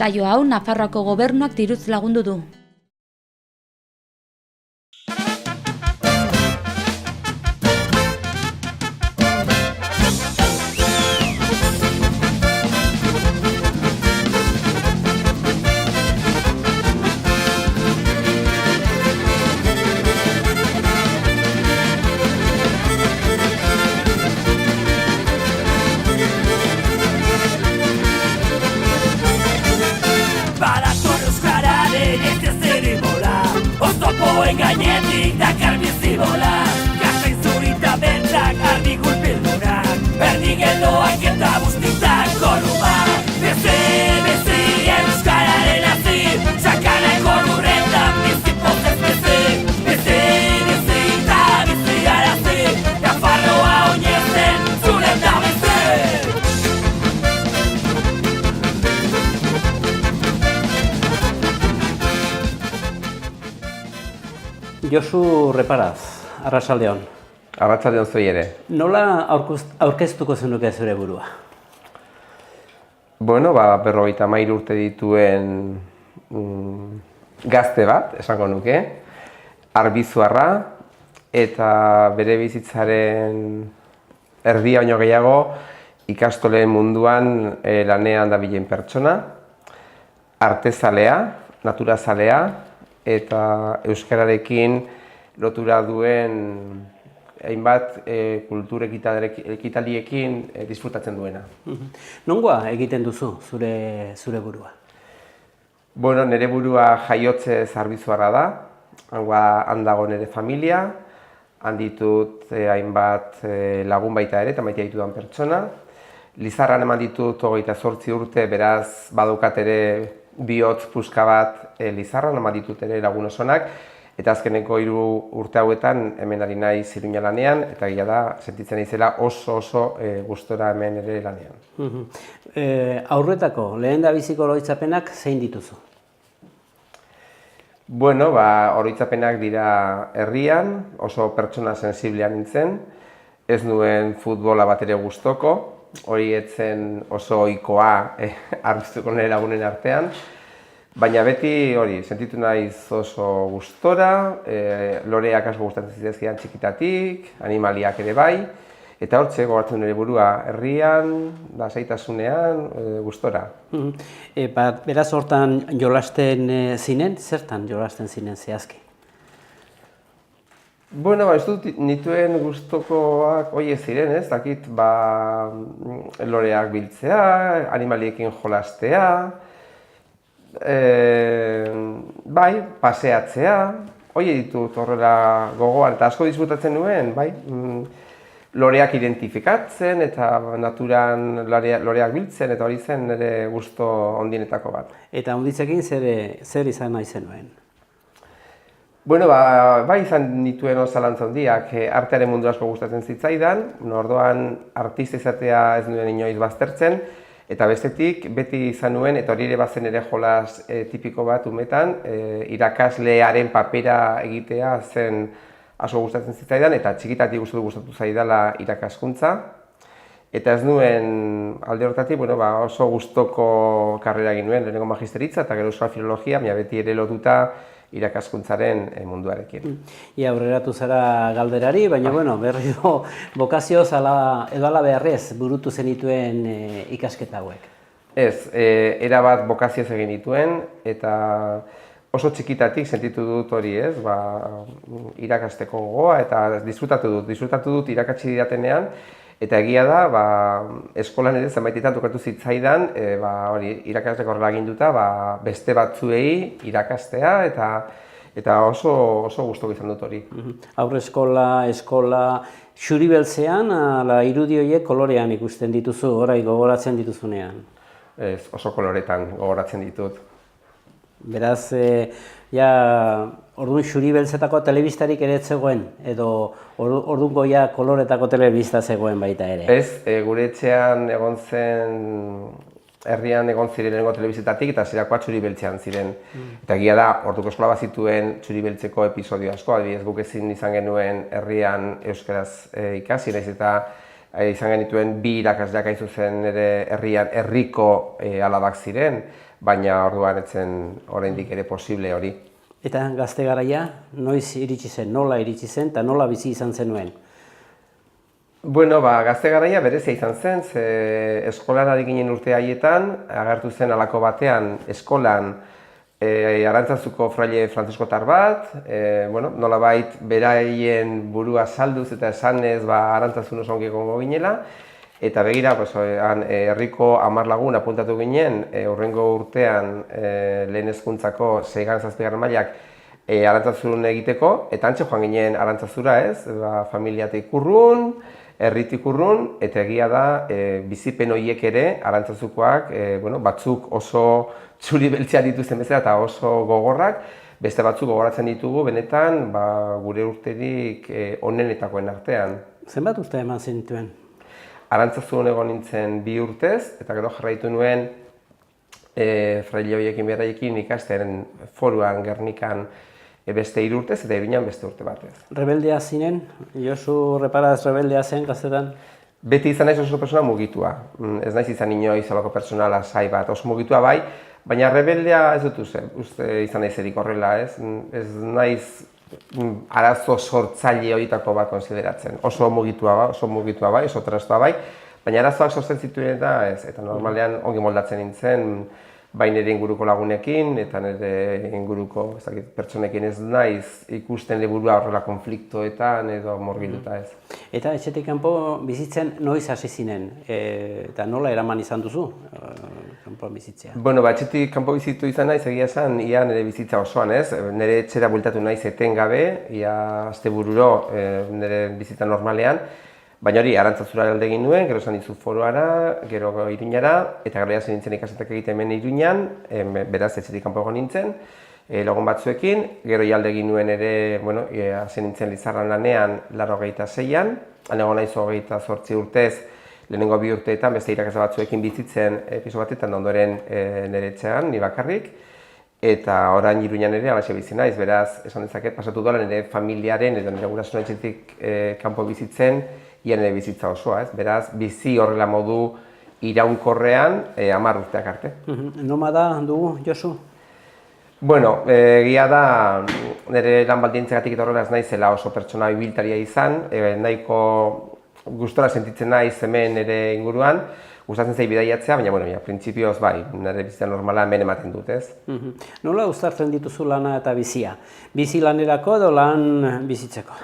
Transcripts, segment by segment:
Saio hau Nafarroako gobernuak diruz lagundu du. Gainetik dakar bizibola Gaztain zurita bentak ardi gulpildurak Berdi geldoak eta bustitak koruma Bezi, euskararen hazi Sakaneko lurretan bizi pozez bezi Bezi, eta bizi garazi Nafarroa oinezen zuren da bizi Josu Reparaz, arratsaldeon. Arratsaldeon zoi ere. Nola aurkeztuko zenuke zure burua? Bueno, 53 urte dituen gazte bat, esango nuke, arbizuarra eta bere bizitzaren erdia baino gehiago ikastoleen munduan lanean dabilen pertsona, artezalea, naturazalea, eta euskararekin lotura duen hainbat kultur ekitaldiekin disfrutatzen duena. Nongoa egiten duzu zure burua? Bueno, nire burua jaiotze arbizuarra da, han dago nire familia, han ditut hainbat lagun baita ere eta maitea ditudan pertsona. Lizarran eman ditut 28 urte, beraz badaukat ere bihotz puska bat Lizarran, eman ditut ere lagun osonak, eta azkeneko 3 urte hauetan hemen ari naiz Iruña lanean, eta gila da, sentitzen naizela oso gustora hemen ere lanean. Aurretako, lehen da biziko oroitzapenak zein dituzu? Bueno, oroitzapenak dira herrian, oso pertsona sensiblean nintzen, ez nuen futbola bat ere gustoko, hori etzen oso ohikoa arbizuko nire lagunen artean, baina beti hori, sentitu naiz oso gustora, loreak asko gustatzen zitzaizkidan txikitatik, animaliak ere bai, eta hortxe gogoratzen nire burua herrian, lasaitasunean, gustora. Beraz hortan jolasten zinen, zertan jolasten zinen zehazki? Bueno, ez dut nituen gustokoak horiek ziren, ez? Dakit, loreak biltzea, animaliekin jolastea, paseatzea, horiek ditut horrela gogoan, eta asko disfrutatzen nuen, loreak identifikatzen eta naturan loreak biltzen, eta hori zen nire gusto ondienetako bat. Eta onditzekin zer izan nahi zenuen? Bueno, izan nituen zalantza handiak, artearen mundu asko gustatzen zitzaidan, orduan artista izatea ez nuen inoiz baztertzen, eta bestetik beti izan nuen, eta hori ere bazen ere jolas tipiko bat umetan, irakaslearen papera egitea zen asko gustatzen zitzaidan, eta txikitatik gustatu zaidala irakaskuntza. Eta ez nuen alde horretatik, oso gustoko karrera egin nuen, lehenengo magisteritza eta gero euskal filologia, baina beti ere lotuta irakaskuntzaren munduarekin. Ia aurreratu zara galderari, baina berriro bokazioz edo ala beharrez burutu zenituen ikasketa hauek. Ez, erabat bokazioz egin dituen, eta oso txikitatik sentitu dut hori, ez, irakasteko gogoa, eta disfrutatu dut irakatsi didatenean, eta egia da, eskolan ere zenbaitetan tokatu zitzaidan, irakasleko horrela eginduta, beste batzuei irakastea, eta oso gustoko izan dut hori. Eskola, xuri beltzean, irudi horiek kolorean ikusten dituzu, orai gogoratzen dituzunean? Ez, oso koloretan gogoratzen ditut. Beraz, orduan xuri beltzetako telebistarik ere zegoen, edo orduango koloretako telebista zegoen baita ere? Ez, gure etxean egon zen, herrian egon ziren lehenengo telebizetatik eta zerakoa txuri beltzean ziren. Eta egia da, orduko eskola bat zituen txuri beltzeko episodio asko, adibidez guk ezin izan genuen herrian euskaraz ikasi, nahiz eta izan genituen 2 irakasleak hain zuzen ere herrian herriko alabak ziren, baina orduan etzen oraindik ere posible hori. Eta gazte garaia, noiz iritsi zen, nola iritsi zen, eta nola bizi izan zenuen? Bueno, gazte garaia berezia izan zen, ze eskolan ari ginen urte haietan, agertu zen halako batean eskolan Arantzazuko fraile frantziskotar bat, nolabait beraien burua salduz eta esanez Arantzazun oso ongi egongo ginela, eta begira, herriko 10 lagun apuntatu ginen, hurrengo urtean lehen hezkuntzako 6.-7. mailak Arantzazun egiteko, eta antxe joan ginen Arantzazura, familiatik urrun, herritik urrun, eta egia da bizipen horiek ere Arantzazukoak, batzuk oso txuri beltzea dituzten bezala eta oso gogorrak, beste batzuk gogoratzen ditugu benetan gure urterik onenetakoen artean. Zenbat urte eman zenituen? Arantzazun egon nintzen 2 urtez, eta gero jarraitu nuen fraile horiekin beraiekin ikasten foruan Gernikan beste 3 urtez eta Iruñan beste urte batez. Rebeldea zinen? Josu reparaz rebeldea zen gaztetan? Beti izan naiz oso persona mugitua. Ez naiz izan inoiz alako persona lasai bat, oso mugitua bai, baina rebeldea ez dut uste izan naizerik horrela, ez? Ez naiz arazo sortzaile horietako bat konsideratzen. Oso mugitua bai, oso trastua bai, baina arazoak sortzen zituen eta normalean ongi moldatzen nintzen, bai nire inguruko lagunekin eta nire inguruko pertsonekin ez naiz ikusten liburua horrela konfliktoetan edo murgilduta ez. Eta etxetik kanpo bizitzen noiz hasi zinen, eta nola eraman izan duzu kanpoan bizitzea? Etxetik kanpo bizitu izan naiz, egia esan, ia nire bizitza osoan ez, nire etxera bueltatu naiz etengabe, ia astebururo nire bizitza normalean, baina hori, Arantzazura alde egin nuen, gero esan dizu Foruara, gero Iruñara, eta gero hasi nintzen ikasetak egiten hemen Iruñan, beraz etxetik kanpo egon nintzen, lagun batzuekin, gero alde egin nuen ere, hasi nintzen Lizarran lanean 86an, han egon naiz 28 urtez, lehenengo 2 urteetan, beste irakasle batzuekin bizitzen piso batetan, ondoren nire etxean, ni bakarrik, eta orain Iruñan ere alaxe bizi naiz, beraz, esan dezaket, pasatu dola nire familiaren edo nire gurasoen etxetik kanpo bizitzen, ia nire bizitza osoa, ez? Beraz, bizi horrela modu iraunkorrean 10 urteak arte. Nomada dugu, Josu? Egia da, nire lan baldintzagatik eta horrela ez naizela oso pertsona ibiltaria izan, nahiko gustora sentitzen naiz hemen nire inguruan, gustatzen zait bidaiatzea, baina, printzipioz bai, nire bizitza normala hemen ematen dut, ez? Nola uztartzen dituzu lana eta bizia? Bizi lanerako edo lan bizitzeko?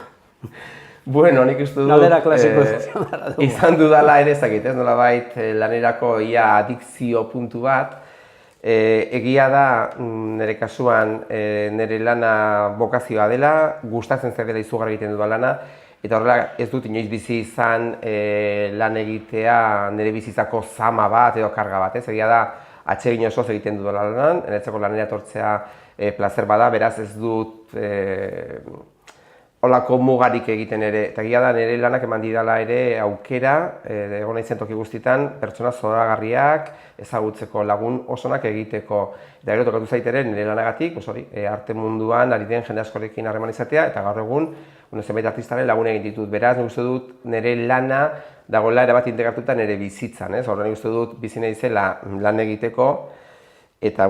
Nik uste dut izan dudala ere ezakit, ez nolabait lanerako ia adikzio puntu bat. Egia da nire kasuan nire lana bokazioa dela, gustatzen zer dela izugarri egiten dudan lana, eta horrela ez dut inoiz bizi izan lan egitea nire bizitzako zama bat edo karga bat, ez? Egia da atsegin osoz egiten dudala lanan, niretzako lanera etortzea plazer bada, beraz ez dut holako mugarik egiten ere, eta egia da nire lanak eman didala ere aukera, egon naizen toki guztietan, pertsona zoragarriak, ezagutzeko lagun osonak egiteko. Eta gero tokatu zait ere nire lanagatik, arte munduan ari den jende askorekin harreman izatea, eta gaur egun zenbait artistaren lagun egin ditut. Beraz, nik uste dut nire lana dagoela erabat integratuta nire bizitzan, ez? Horren nik uste dut bizi naizela lan egiteko, eta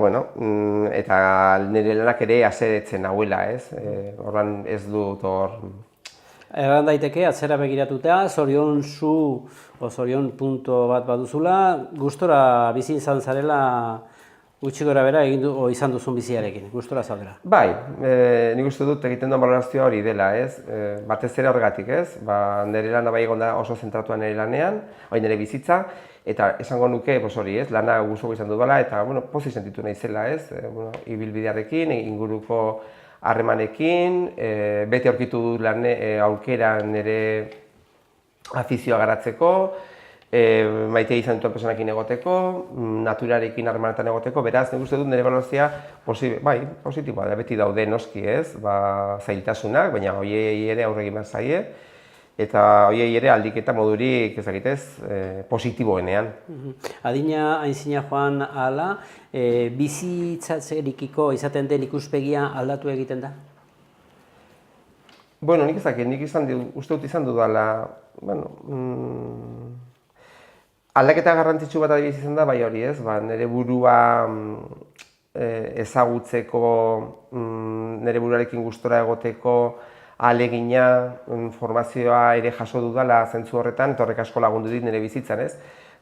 nire lanak ere haserretzen nahuela, ez? Horren ez dut hor... Erran daiteke, atzera begiratuta, zorion punto bat baduzula, gustora bizi izan zarela gutxi gora bera izan duzun biziarekin, gustora zaudela. Bai, nik uste dut egiten duen balorazioa hori dela, ez? Batez ere horregatik, ez? Nire lana bai egon da oso zentratua nire lanean, nire bizitza, eta esango nuke, lana gustuko izan dut bala, eta pozik sentitu naizela, ez? Ibilbidearekin, inguruko harremanekin, beti aurkitu dut aukera nire afizioa garatzeko, maitea izan duten personakin egoteko, naturarekin harremanetan egoteko, beraz, nik uste dut nire balorazioa positiboa da, beti daude noski, ez? Zailtasunak, baina horiei ere aurre egin behar zaie, eta horiei ere aldiketa modurik ezagitez positiboenean. Adina aintzina joan ahala, bizitzatzerekiko izaten den ikuspegia aldatu egiten da? Nik uste dut izan dudala, Aldaketa garrantzitsu bat adibidez izan da, bai hori ez, nire burua ezagutzeko, nire buruarekin gustora egoteko ahalegina, formazioa ere jaso dudala zentzu horretan, eta horrek asko lagundu dit nire bizitzan ez.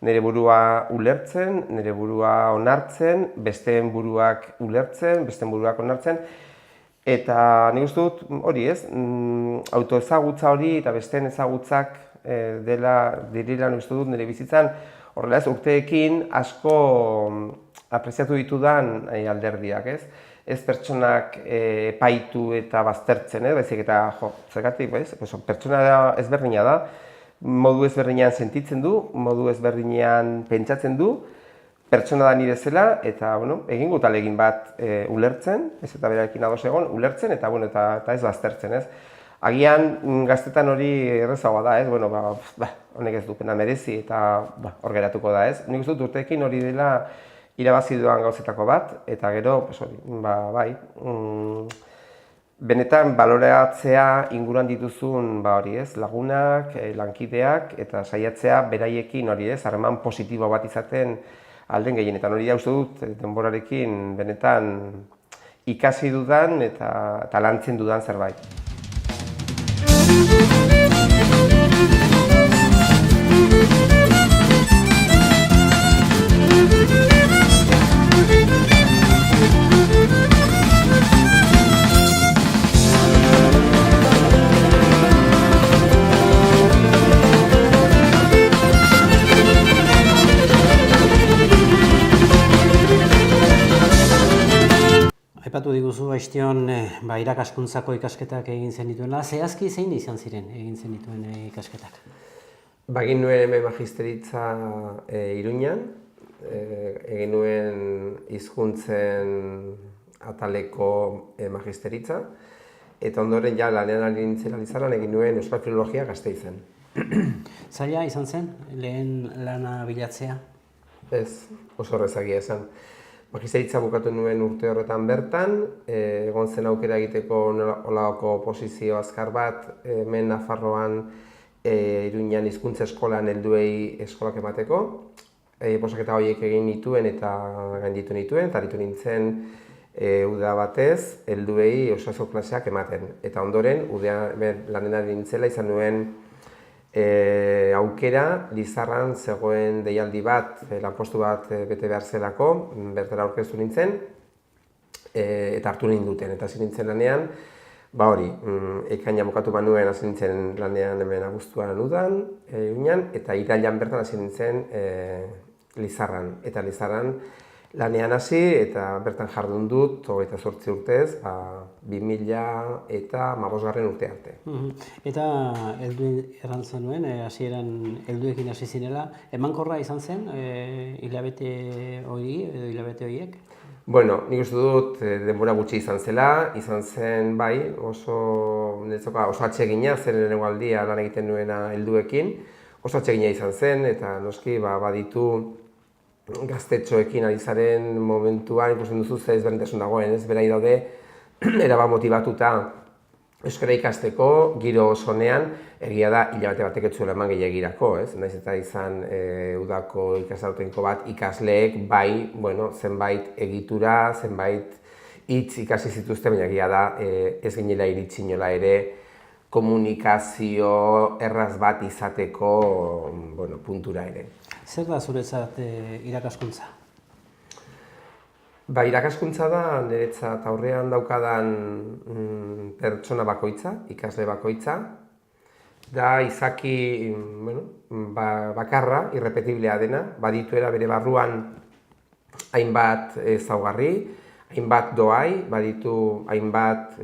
Nire burua ulertzen, nire burua onartzen, besteen buruak ulertzen, besteen buruak onartzen, eta nik uste dut hori ez, autoezagutza hori eta besteen ezagutzak direla nik uste dut nire bizitzan, horrela ez, urteekin asko apreziatu ditudan alderdiak ez. Ez pertsonak epaitu eta baztertzen, baizik eta zergatik, pertsona ezberdina da, modu ezberdinean sentitzen du, modu ezberdinean pentsatzen du, pertsona da nire zela, eta egin gut ahalegin bat ulertzen, ez eta berarekin ados egon, ulertzen eta ez baztertzen, ez. Agian gaztetan hori errezagoa da, ez, honek ez du pena merezi eta hor geratuko da, ez. Nik uste dut urteekin hori dela irabazi dudan gauzetako bat, eta gero, bai, benetan baloratzea inguruan dituzun hori ez, lagunak, lankideak, eta saiatzea beraiekin hori ez, harreman positibo bat izaten alden gehienetan. Hori da uste dut denborarekin benetan ikasi dudan eta lantzen dudan zerbait. Aipatu diguzu Aistion irakaskuntzako ikasketak egin zenituela. Zehazki zein izan ziren egin zenituen ikasketak? Egin nuen hemen magisteritza Iruñan, egin nuen hizkuntzen ataleko magisteritza, eta ondoren lanean ari nintzen Lizaran egin nuen Euskal Filologia Gasteizen. Zaila izan zen, lehen lana bilatzea? Ez, oso horrezagia esan. Magisteritza bukatu nuen urte horretan bertan, egon zen aukera egiteko olako posizio azkar bat, hemen Nafarroan Iruñan hizkuntza eskolan helduei eskolak emateko. Posaketa horiek egin nituen eta gainditu nituen, eta aritu nintzen uda batez helduei osasun klaseak ematen. Eta ondoren, lanen ari nintzela izan nuen aukera, Lizarran zegoen deialdi bat, lanpostu bat bete behar zelako, bertara aurkeztu nintzen, eta hartu ninduten. Eta hasi nintzen lanean, ekaina bukatu banuen hasi nintzen lanean hemen abuztuan udan, Iruñan, eta irailan bertan hasi nintzen Lizarran. Eta Lizarran lanean hasi eta bertan jardun dut, 28 urtez, 2015 urte arte. Eta heldu errantzen nuen, hasieran helduekin hasi zinela, emankorra izan zen hilabete horiek? Bueno, nik uste dut denbora gutxi izan zela, izan zen oso atsegina zen lehenengo aldia lan egiten nuena helduekin, oso atsegina izan zen, eta noski baditu gaztetxoekin ari zaren momentuan ikusten duzu ze ezberdintasun dagoen, ez berai daude eraba motibatuta euskara ikasteko, giro oso onean, egia da hilabete batek ez zuela eman gehiagirako, ez? Naiz eta izan udako ikasarautenko bat ikasleek zenbait egitura, zenbait hitz ikasi zituzten, baina egia da ez ginela iritsi inola ere komunikazio erraz bat izateko puntura ere. Zer da zuretzat irakaskuntza? Irakaskuntza da niretzat aurrean daukadan pertsona bakoitza, ikasle bakoitza. Da izaki bakarra, irrepetiblea dena, badituela bere barruan hainbat ezaugarri, hainbat doai, baditu hainbat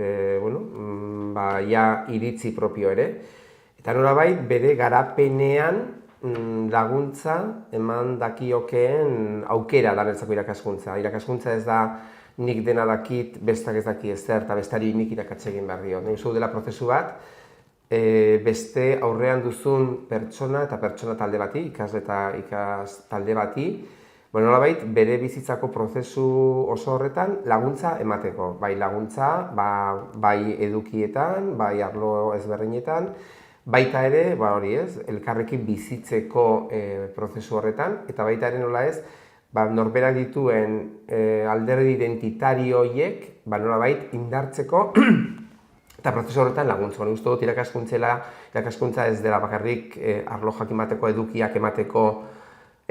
iritzi propio ere. Eta nolabait bere garapenean laguntza eman dakiokeen aukera da niretzako irakaskuntza. Irakaskuntza ez da nik dena dakit, bestak ez daki ezer, eta bestari nik irakatse egin behar dio. Nik uste dela prozesu bat, beste aurrean duzun pertsona eta pertsona talde bati, ikasle eta ikas talde bati, nolabait bere bizitzako prozesu oso horretan laguntza emateko. Bai laguntza, bai edukietan, bai arlo ezberdinetan, baita ere, hori ez, elkarrekin bizitzeko prozesu horretan, eta baita ere nola ez, norberak dituen alderdi identitario horiek, nolabait indartzeko eta prozesu horretan laguntzeko. Nik uste dut irakaskuntza ez dela bakarrik arlojak emateko, edukiak emateko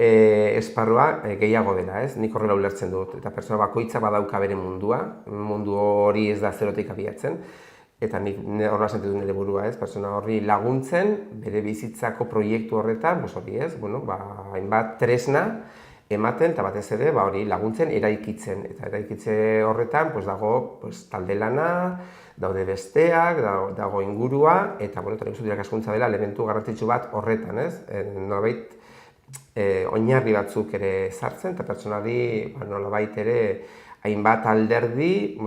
esparrua gehiago dela, ez? Nik horrela ulertzen dut. Eta pertsona bakoitza badauka bere mundua, mundu hori ez da zerotik abiatzen, eta nik horrela sentitu nire burua, ez? Pertsona horri laguntzen, bere bizitzako proiektu horretan, hori ez, hainbat tresna ematen, eta batez ere hori laguntzen eraikitzen. Eta eraikitze horretan dago talde lana, daude besteak, dago ingurua, eta nik uste dut irakaskuntza dela elementu garrantzitsu bat horretan, ez? Nolabait oinarri batzuk ere sartzen, eta pertsonari nolabait ere hainbat alderdi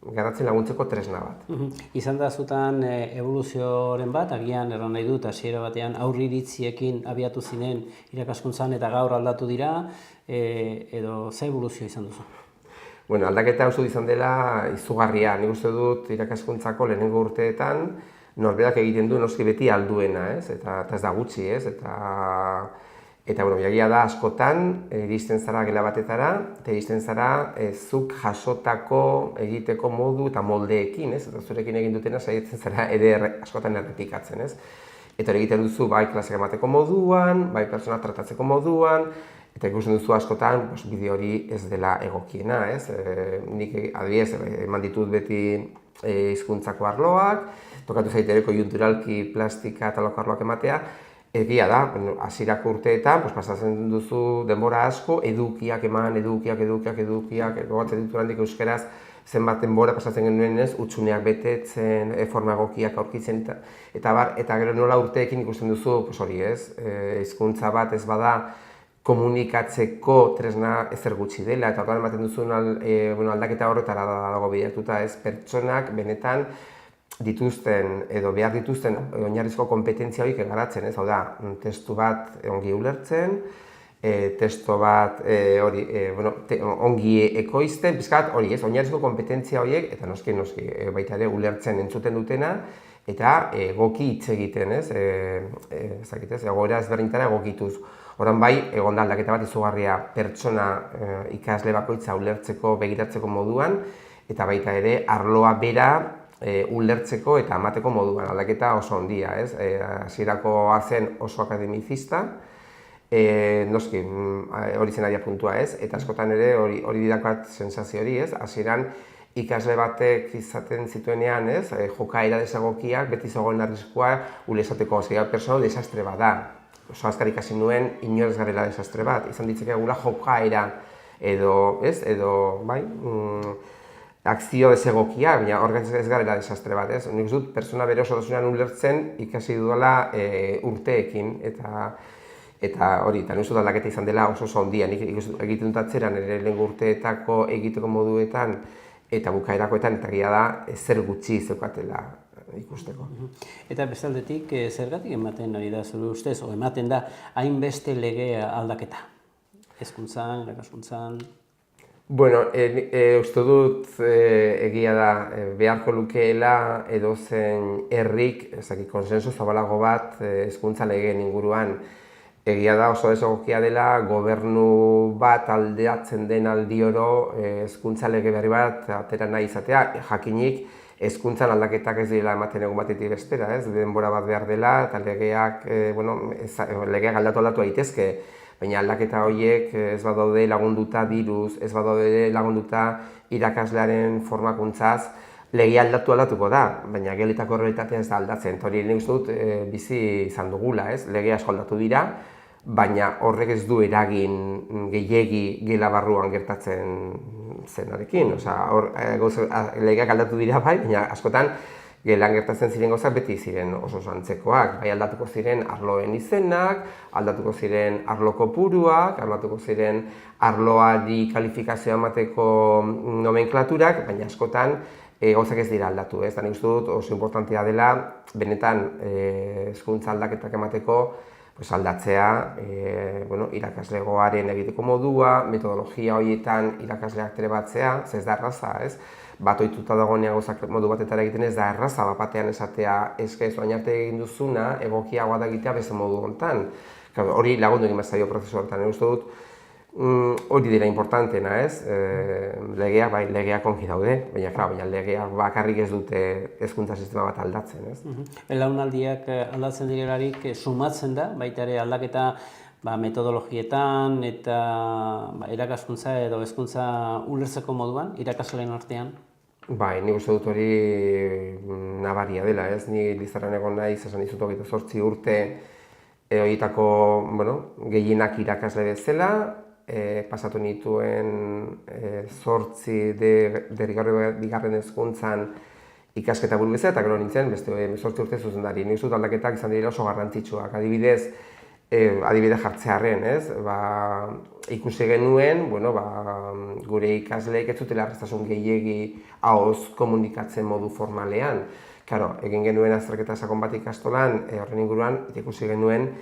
garatzen laguntzeko tresna bat. Izan da zutan evoluzioren bat, agian erran nahi dut, hasiera batean aurriritziekin abiatu zinen irakaskuntzan eta gaur aldatu dira, edo ze evoluzio izan duzu? Aldaketa uste izan dela izugarria. Nik uste dut irakaskuntzako lehenengo urteetan norberak egiten du noski beti alduena, ez? Eta ez da gutxi, ez? Eta egia da askotan iristen zara gela batetara, eta iristen zara zuk jasotako egiteko modu eta moldeekin, ez? Eta zurekin egin dutena saiatzen zara askotan errepikatzen, ez? Eta hori egiten duzu bai klaseak emateko moduan, bai pertsona tratatzeko moduan, eta ikusten duzu askotan bideo hori ez dela egokiena, ez? Nik adibidez eman ditut beti hizkuntzako arloak, tokatu zaitere konjunturalki plastika eta arloak ematea, egia da, hasierako urteetan pasatzen duzu denbora asko, edukiak eman, edukiak, gogoratzen ditut handik euskeraz, zenbat denbora pasatzen genuen ez, hutsuneak betetzen, forma egokiak aurkitzen, eta gero nola urteekin ikusten duzu, hori ez, hizkuntza bat ez bada komunikatzeko tresna ezer gutxi dela, eta orduan ematen duzun aldaketa horretara dago bideratuta ez, pertsonak benetan dituzten edo behar dituzten oinarrizko kompetentzia horiek garatzen, ez? Hau da, testu bat ongi ulertzen, testu bat ongi ekoizten, pizkat hori ez, oinarrizko kompetentzia horiek, eta noski baita ere ulertzen entzuten dutena, eta egoki hitz egiten, ez? Egoera ezberdinetara egokituz. Horan bai, egon da aldaketa bat izugarria pertsona ikasle bakoitza ulertzeko, begiratzeko moduan, eta baita ere arloa bera ulertzeko eta emateko moduan, aldaketa oso handia, ez? Hasierakoa zen oso akademizista, noski hori zen adia puntua, ez? Eta askotan ere hori didakoat sensazio hori, ez? Hasieran ikasle batek izaten zituenean, ez? Jokaera desegokiak, beti zegoen arriskua ulesateko, persona desastre bat da. Oso azkar ikasi nuen, inorez garela desastre bat, izan ditzakegula jokaera edo, ez? Edo, bai, akzio desegokia, baina horrez ez garela desastre bat, ez? Nik dut, pertsona bere osotasunean ulertzen ikasi dudala urteekin, eta hori, eta nik dut aldaketa izan dela oso handia. Nik egiten dut atzeran ere lehen urteetako egiteko moduetan eta bukaerakoetan, eta gira da, zer gutxi zeukatela ikusteko. Eta bestaldetik, zergatik ematen ari da zure ustez, o ematen da hainbeste lege aldaketa? Hezkuntzan, irakaskuntzan? Bueno, uste dut egia da beharko lukeela edozein herrik, konsensu zabalago bat hezkuntza legeen inguruan. Egia da oso desegokia dela gobernu bat aldatzen den aldioro hezkuntza lege berri bat atera nahi izatea, jakinik hezkuntzan aldaketak ez dira ematen egun batetik bestera, ez? Denbora bat behar dela eta legeak aldatu daitezke, baina aldaketa horiek ez badaude lagunduta diruz, ez badaude lagunduta irakaslearen formakuntzaz, legea aldatuko da, baina geletako realitatea ez da aldatzen. Hori nik uste dut bizi izan dugula, ez? Lege asko aldatu dira, baina horrek ez du eragin gehiegi gela barruan gertatzen zenarekin. Legeak aldatu dira bai, baina askotan gelan gertatzen ziren gauzak beti ziren oso antzekoak. Bai aldatuko ziren arloen izenak, aldatuko ziren arlo kopuruak, aldatuko ziren arloari kalifikazioa emateko nomenklaturak, baina askotan gauzak ez dira aldatu. Eta nik uste dut oso importantea dela benetan hezkuntza aldaketak emateko aldatzea irakaslegoaren egiteko modua, metodologia horietan irakasleak trebatzea, ez da erraza, ez? bat ohituta dagoenean gauzak modu batetara egiten ez da erraza batean esatea eske orain arte egin duzuna egokiagoa da egitea beste modu hontan. Hori lagundu egin behar zaio prozesu horretan. Uste dut hori dira importanteena, ez? Legeak ongi daude, baina legeak bakarrik ez dute hezkuntza sistema bat aldatzen, ez? Belaunaldiak aldatzen direlarik sumatzen da, baita ere aldaketa metodologietan eta irakaskuntza edo hezkuntza ulertzeko moduan, irakasleen artean? Bai, nik uste dut hori nabaria dela, ez? Ni Lizarran egon naiz, esan dizut 28 urte horietako, gehienak irakasle bezala, pasatu nituen 8 bigarren hezkuntzan ikasketa buru bezala, eta gero nintzen, beste 18 urte zuzendari. Nik uste dut aldaketak izan direla oso garrantzitsuak. Adibide jartzearren, ez? Ikusi genuen, gure ikasleek ez zutela erraztasun gehiegi ahoz komunikatzen modu formalean. Claro, egin genuen azterketa sakon bat ikastolan, horren inguruan, ikusi genuen,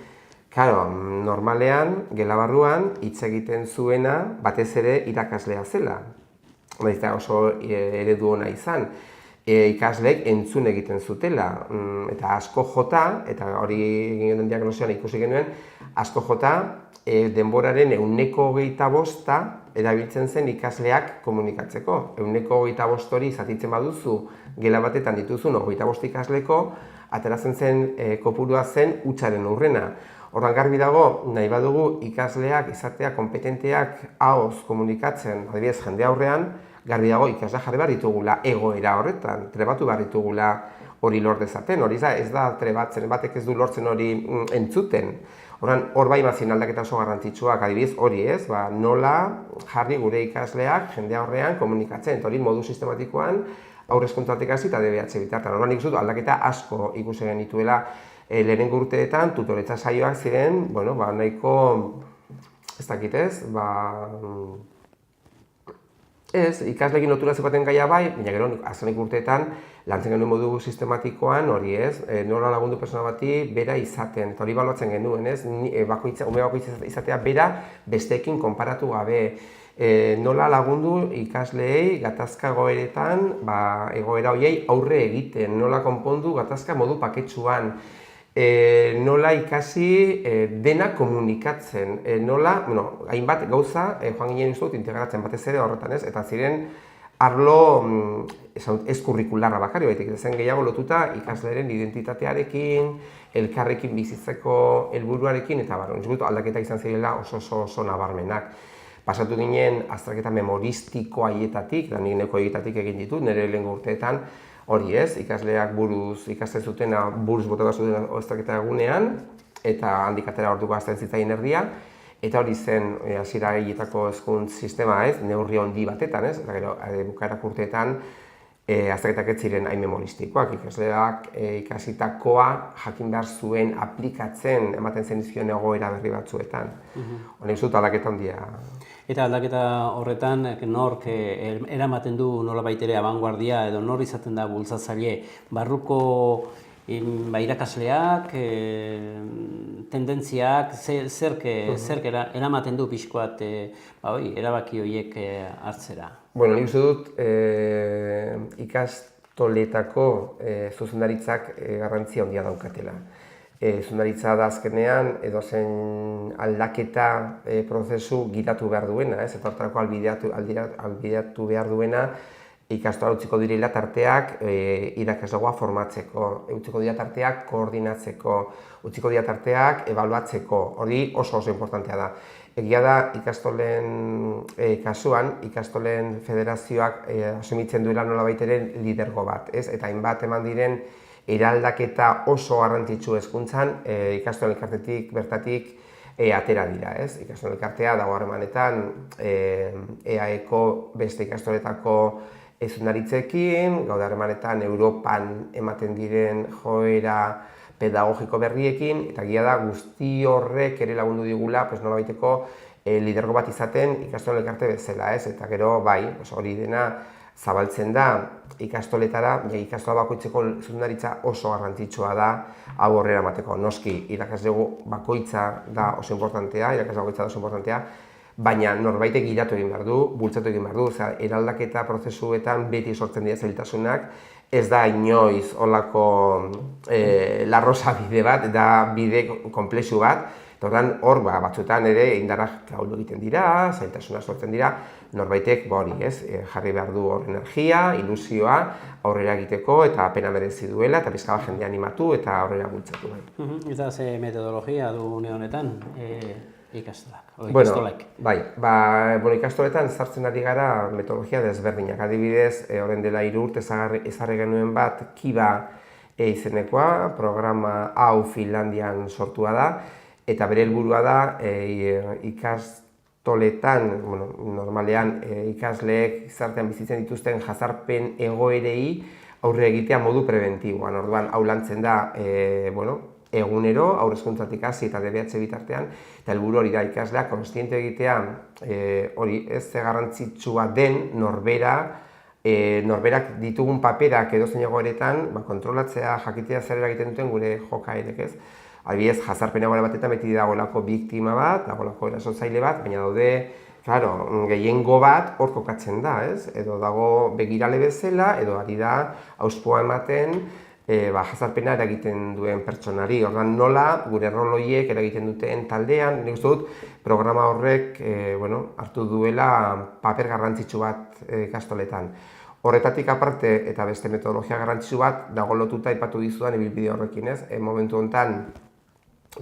normalean, gela barruan, hitz egiten zuena, batez ere irakaslea zela. Eta oso eredu ona izan. Ikasleek entzun egiten zutela, eta asko jota, eta hori egin genuen diagnosian ikusi genuen, asko jota denboraren 125 erabiltzen zen ikasleak komunikatzeko. 125 hori zatitzen baduzu, gela batetan dituzun 25 ikasleko, ateratzen zen kopurua zen hutsaren aurrena. Horran garbi dago, nahi badugu ikasleak izatea kompetenteak ahoz komunikatzen, adibidez jende aurrean, garbi dago ikasle jarri behar ditugula egoera horretan, trebatu behar ditugula hori lor dezaten, hori ez da trebatzen, batek ez du lortzen hori entzuten. Hor bai mazien aldaketa oso garrantzitsuak, adibidez hori ez, nola jarri gure ikasleak jende aurrean komunikatzen, eta hori modu sistematikoan aurre hezkuntzatik hasi eta DBH bitartan. Horren ikusi dut aldaketa asko ikusi genituela lehenengo urteetan, tutoretza saioak ziren, nahiko, ez dakit ez, ikasleekin lotura zeukaten gaia bai, baina gero azkenik urteetan lantzen genuen modu sistematikoan hori ez, nola lagundu pertsona bati bera izaten, eta hori baloatzen genuen ez, ume bakoitza izatea bera besteekin konparatu gabe, nola lagundu ikasleei gatazka egoeretan, egoera horiei aurre egiten, nola konpondu gatazka modu paketsuan, nola ikasi dena komunikatzen, nola, hainbat gauza, joan ginen uste dut integratzen batez ere horretan ez, eta ziren arlo ez kurrikularra bakarri baitik, zen gehiago lotuta ikasleren identitatearekin, elkarrekin bizitzeko helburuarekin, eta aldaketa izan zirela oso nabarmenak. Pasatu ginen azterketa memoristiko haietatik, nik neko haietatik egin ditut, nire lehengo urteetan, hori ez, ikasleak buruz ikasten zutena, buruz botata zuten azterketa egunean, eta handik atera orduko azten zitzaien erdia, eta hori zen hasiera haietako hezkuntza sistema ez, neurri handi batetan ez, eta gero bukaerak urteetan azterketak ez ziren hain memoristikoak, ikasleak ikasitakoa jakin behar zuen aplikatzen ematen zenizkion egoera berri batzuetan. Honek zut aldaketa handia. Eta aldaketa horretan nork eramaten du nolabait ere abanguardia edo nor izaten da bultzatzaile barruko irakasleak, tendentziak, zerk eramaten du pixkoat erabaki horiek hartzera? Bueno, nik uste dut ikastoletako zuzendaritzak garrantzia handia daukatela. Zuzendaritza da azkenean edozein aldaketa prozesu gidatu behar duena, eta hortarako albideatu behar duena ikastola utziko direla tarteak irakaslegoa formatzeko, utziko dira tarteak koordinatzeko, utziko dira tarteak ebaluatzeko, hori oso importantea da. Egia da ikastolen kasuan, ikastolen federazioak asumitzen duela nolabait ere lidergo bat, eta hainbat eman diren eraldaketa oso garrantzitsu hezkuntzan ikastolen elkartetik bertatik atera dira, ez? Ikastolen elkartea dago harremanetan EAEko beste ikastoletako zuzendaritzekin, gaude harremanetan Europan ematen diren joera pedagogiko berriekin, eta egia da guzti horrek ere lagundu digula nolabaiteko lidergo bat izaten ikastolen elkarte bezala, ez? Eta gero bai, hori dena zabaltzen da ikastoletara, ikastola bakoitzeko zuzendaritza oso garrantzitsua da hau horrera emateko. Noski, irakaslego bakoitza da oso importantea, baina norbaitek gidatu egin behar du, bultzatu egin behar du, eraldaketa prozesuetan beti sortzen dira zailtasunak, ez da inoiz olako larrosa bide bat, da bide komplexu bat, eta hor batzuetan ere indarrak ahuldu egiten dira, zailtasunak sortzen dira, norbaitek jarri behar du hor energia, ilusioa, aurrera egiteko eta pena merezi duela, eta pizka bat jendea animatu eta aurrera bultzatu. Eta ze metodologia du une honetan ikastolak? Ikastoletan sartzen ari gara metodologia desberdinak. Adibidez, horren dela 3 urte ezarri genuen bat Kiba izenekoa, programa hau Finlandian sortua da, eta bere helburua da ikastoletan, normalean ikasleek gizartean bizitzen dituzten jazarpen egoerei aurre egitea modu preventiboan. Orduan, hau lantzen da, egunero, haurrezkuntzatik hasi eta DBH bitartean, eta helburu hori da ikasleak kontziente egitea hori ez garrantzitsua den norberak ditugun paperak edozein egoeretan kontrolatzea, jakitea zer egiten duten gure jokaerek, ez? Adibidez, jazarpen egoera batetan beti dagoelako biktima bat, dagoelako erasotzaile bat, baina daude, gehiengo bat hor kokatzen da, ez? Edo dago begirale bezala, edo ari da hauspoa ematen jazarpena eragiten duen pertsonari. Orduan, nola gure rol horiek eragiten duten taldean, nik uste dut programa horrek hartu duela paper garrantzitsu bat ikastoletan. Horretatik aparte eta beste metodologia garrantzitsu bat dago lotuta aipatu dizudan ibilbide horrekin, ez? Momentu honetan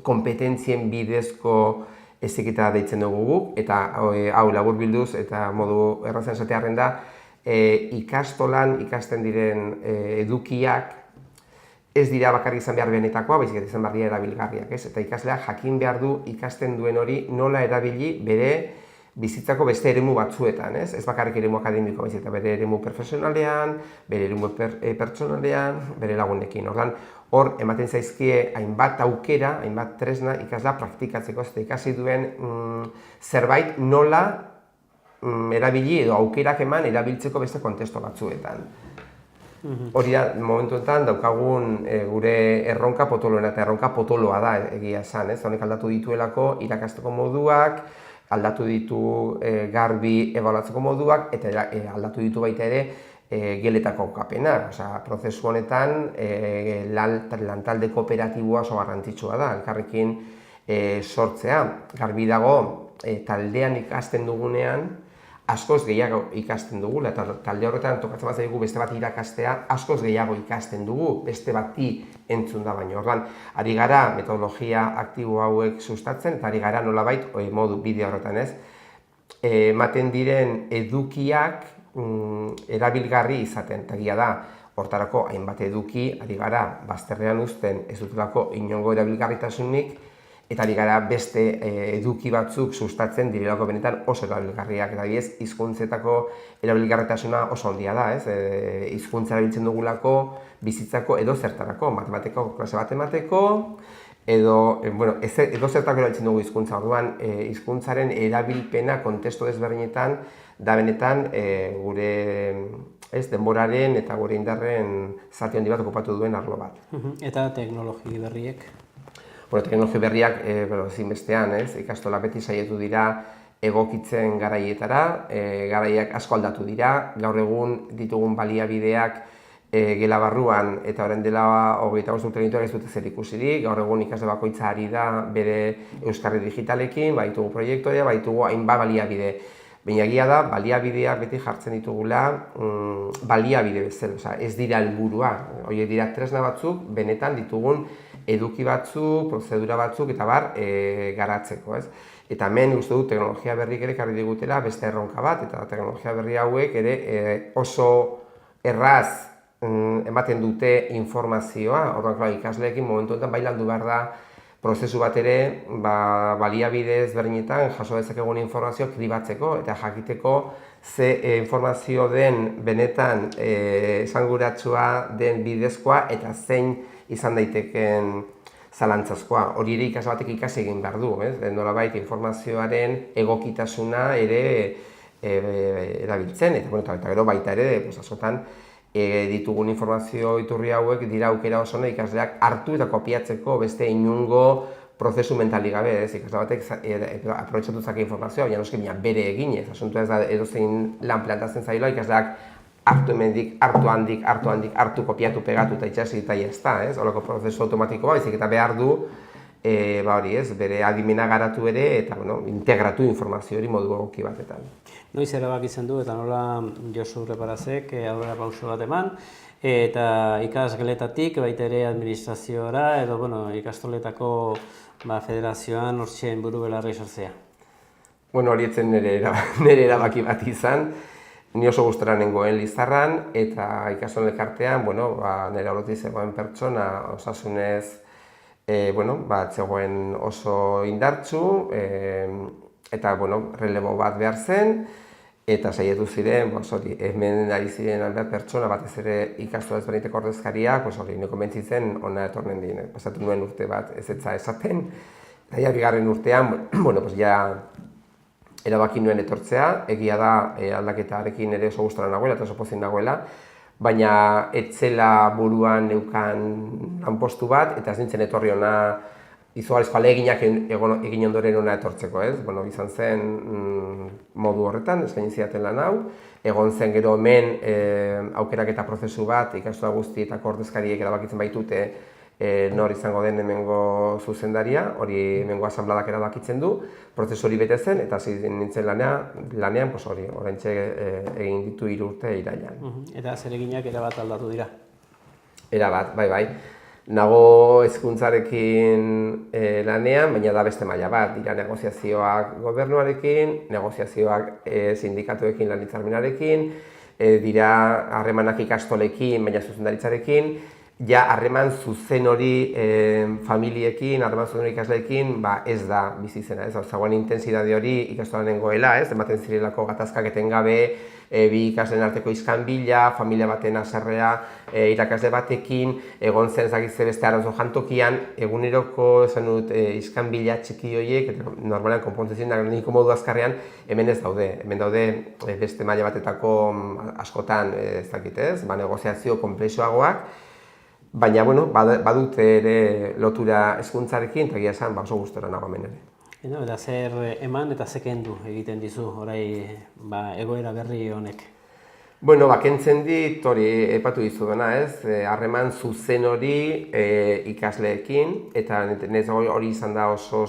konpetentzien bidezko heziketa deitzen dugu guk, eta hau laburbilduz eta modu errazen esatearren da, ikastolan ikasten diren edukiak ez dira bakarrik izan behar benetakoa, baizik izan behar dira erabilgarriak, ez? Eta ikasleak jakin behar du ikasten duen hori nola erabili bere bizitzako beste eremu batzuetan, ez? Ez bakarrik eremu akademiko, baizik eta bere eremu profesionalean, bere eremu pertsonalean, bere lagunekin. Orduan, hor ematen zaizkie hainbat aukera, hainbat tresna ikaslea praktikatzeko, ez da ikasi duen zerbait nola erabili edo aukerak eman erabiltzeko beste kontestu batzuetan. Hori da, momentuetan daukagun gure erronka potoloena, eta erronka potoloa da egia esan, ez? Honek aldatu dituelako irakasteko moduak, aldatu ditu garbi ebaluatzeko moduak, eta aldatu ditu baita ere geletako kokapenak. Prozesu honetan lantalde kooperatiboa oso garrantzitsua da, elkarrekin sortzea. Garbi dago, taldean ikasten dugunean, askoz gehiago ikasten dugula, eta talde horretan tokatzen bat zaigu beste bat irakastea, askoz gehiago ikasten dugu, beste bati entzun da baino. Orduan, ari gara metodologia aktibo hauek sustatzen, eta ari gara nolabait modu bideo horretan, ez? Ematen diren edukiak erabilgarri izaten, eta egia da, hortarako hainbat eduki, ari gara bazterrean uzten ez dutelako inongo erabilgarritasunik, eta ari gara beste eduki batzuk sustatzen direlako benetan oso erabilgarriak, eta adibidez, hizkuntzetako erabilgarritasuna oso handia da, ez? Hizkuntza erabiltzen dugulako bizitzako edo zertarako, matematikako klase bat emateko, edo zertarako erabiltzen dugu hizkuntza. Orduan, hizkuntzaren erabilpena kontestu desberdinetan da benetan gure denboraren eta gure indarren zati handi bat okupatu duen arlo bat. Eta teknologi berriek? Teknologi berriak ezinbestean, ikastola beti saiatu dira egokitzen garaietara, garaiak asko aldatu dira, gaur egun ditugun baliabideak gela barruan eta orain dela 25 urte ez dute zer ikusirik, gaur egun ikasle bakoitza ari da bere euskarri digitalekin, baitugu proiektua, baitugu hainbat baliabide. Baina egia da, baliabideak beti jartzen ditugula baliabide bezala, ez dira helburua, horiek dira tresna batzuk, benetan ditugun eduki batzuk, prozedura batzuk eta bar garatzeko, ez? Eta hemen uste dut teknologia berrik ere ekarri digutela beste erronka bat, eta teknologia berri hauek ere oso erraz ematen dute informazioa, orduan ikasleekin momentu honetan bai landu behar da prozesu bat ere baliabide ezberdinetan jaso dezakegun informazioa kribatzeko eta jakiteko ze informazio den benetan esanguratsua den bidezkoa eta zein izan daiteken zalantzazkoa. Hori ere ikasle batek ikasi egin behar du, nolabait informazioaren egokitasuna ere erabiltzen, eta gero baita ere, askotan ditugun informazio iturri hauek dira aukera oso ikasleak hartu eta kopiatzeko beste inungo prozesu mentalik gabe, ez, ikasle batek aprobetxatu zake informazioa, baina noski bere eginez, asuntua ez da edozein lan plantatzen zaila, ikasleak hartu hemendik, hartu kopiatu, pegatu eta itxasi eta jazta, ez, holako prozesu automatikoa, baizik eta behar du, bere adimena garatu ere eta integratu informazio hori modu egoki batetan. Noiz erabaki izan du eta nola Josu Reparazek aurrera pauso bat eman, eta ikasgeletatik baita ere administraziora edo ikastoletako federazioan hortxeen buru belarri sortzea. Hori etzen nire erabaki bat izan, ni oso gustora nengoen Lizarran eta ikastolen elkartean, nire aurretik zegoen pertsona osasunez zegoen oso indartsu, eta relebo bat behar zen, eta saiatu ziren, hemen ari ziren albert pertsona batez ere ikastola ezberdinetako ordezkariak, nire konbentzitzen hona etornen dien. Pasatu nuen urte bat ezetza esaten, eta ja bigarren urtean, erabaki nuen etortzea, egia da aldaketarekin ere oso gustora nagoela eta oso pozik nagoela, baina etzela buruan neukan lanpostu bat, eta ez nintzen etorri hona izugarrizko aleginak egin ondoren hona etortzeko, ez? Izan zen modu horretan, eskaini zidaten lan hau, egon zen gero hemen aukeraketa prozesu bat, ikastola guztietako ordezkariek erabakitzen baitute nor izango den hemengo zuzendaria, hori hemengo asanbladak erabakitzen du, prozesu hori bete zen, eta hasi nintzen lanean, oraintxe egin ditu 3 urte irailean. Eta zereginak erabat aldatu dira? Erabat, bai. Nago hezkuntzarekin lanean, baina da beste maila bat, dira negoziazioak gobernuarekin, negoziazioak sindikatuekin lan hitzarmenarekin, dira harremanak ikastolekin, baina zuzendaritzarekin, ja harreman zuzen hori familiekin, harreman zuzen hori ikasleekin, ez da bizi zena, ez? Zagoen intensidade hori ikastolan nengoela, ez? Ematen zirelako gatazkak etengabe, bi ikasleen arteko iskanbila, familia baten haserrea irakasle batekin, egon zen zakitze beste arazo jantokian, eguneroko esan dut iskanbila txiki horiek, eta normalean konpontzen da nahiko modu azkarrean, hemen ez daude. Hemen daude beste maila batetako askotan ez dakit, ez? Negoziazio konplexuagoak, baina, badute ere lotura hezkuntzarekin, eta egia esan oso gustora nago hemen ere. Eta zer eman eta ze kendu egiten dizu orai egoera berri honek? Kentzen dit, hori epatu dizudana, ez? Harreman zuzen hori ikasleekin, eta hori izan da oso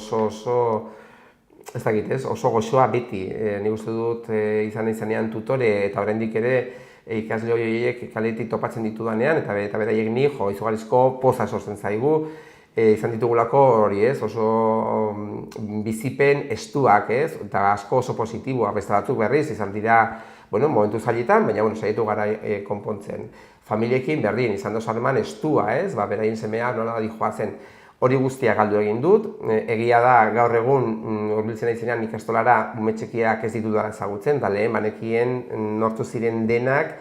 ez dakit, ez? Oso goxoa beti. Nik uste dut izanean tutore eta oraindik ere ikasle horiek kaletik topatzen ditudanean, eta beraiek ni izugarrizko poza sortzen zaigu, izan ditugulako hori, ez, oso bizipen estuak, ez, eta asko oso positiboa, beste batzuk berriz, izan dira, momentu zailetan, baina, saiatu gara konpontzen. Familiekin berdin, izan dozu harreman estua, ez, beraien semea nola dijoazen. Hori guztia galdu egin dut, egia da gaur egun hurbiltzen naizenean ikastolara ume txikiak ez ditudala ezagutzen, da lehen banekien nortu ziren denak,